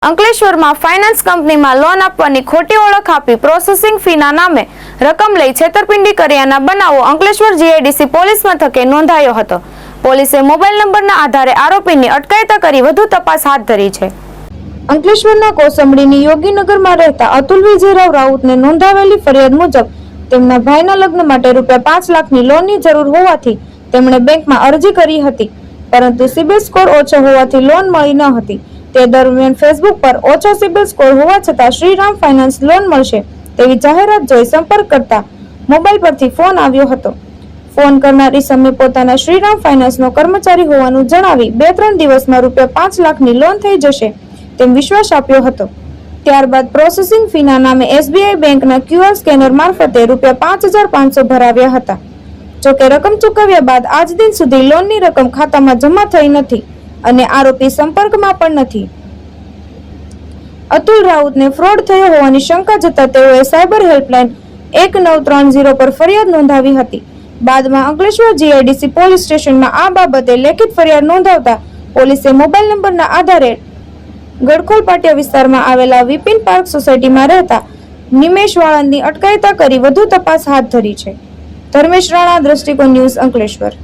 અંકલેશ્વરમાં ફાઇનાન્સ કંપનીમાં લોન આપવાની ખોટી ઓળખ આપી પ્રોસેસિંગ ફીના નામે રકમ લઈ છેતરપિંડી કર્યાના બનાવો અંકલેશ્વર જીઆઈડીસી પોલીસ મથકે નોંધાયો હતો. પોલીસે મોબાઈલ નંબરના આધારે આરોપીની અટકાયત કરી વધુ તપાસ હાથ ધરી છે. અંકલેશ્વરના કોસંબડીની યોગીનગરમાં રહેતા અતુલ વિજયરાવ રાઉતને નોંધાવેલી ફરિયાદ મુજબ તેમના ભાઈના લગ્ન માટે ₹5 લાખની લોનની જરૂર હોવાથી તેમણે બેંકમાં અરજી કરી હતી, પરંતુ સિબિલ સ્કોર ઓછો હોવાથી લોન મળી ન હતી. તે દરમિયાન ફેસબુક પર ઓછો સિબિલ સ્કોર હોવા છતાં શ્રીરામ ફાઇનાન્સ લોન મળશે તેવી જાહેરાત જોઈ સંપર્ક કરતા મોબાઈલ પરથી ફોન આવ્યો હતો. ફોન કરનાર ઈસમે પોતાના શ્રીરામ ફાઇનાન્સનો કર્મચારી હોવાનું જણાવી 2-3 દિવસમાં ₹5 લાખની લોન થઈ જશે તેમ વિશ્વાસ આપ્યો હતો. ત્યારબાદ પ્રોસેસિંગ ફીના નામે એસબીઆઈ બેંકના QR સ્કેનર મારફતે ₹5,500 ભરાવ્યા હતા. જોકે રકમ ચૂકવ્યા બાદ આજ દિન સુધી લોનની રકમ ખાતામાં જમા થઈ નથી અને આરોપી સંપર્કમાં પણ નથી. અતુલ રાઉતને ફ્રોડ થયો હોવાની શંકા જતા તેઓએ સાયબર હેલ્પલાઇન 1930 પર ફરિયાદ નોંધાવી હતી. બાદમાં અંકલેશ્વર જીઆઈડીસી પોલીસ સ્ટેશનમાં આ બાબતે લેખિત ફરિયાદ નોંધાવતા પોલીસે મોબાઈલ નંબરના આધારે ગડખોલ પાટિયા વિસ્તારમાં આવેલા વિપિન પાર્ક સોસાયટીમાં રહેતા નિમેશ વાળંદની અટકાયત કરી વધુ તપાસ હાથ ધરી છે. ધર્મેશ રાણા, દ્રષ્ટિકોણ ન્યૂઝ, અંકલેશ્વર.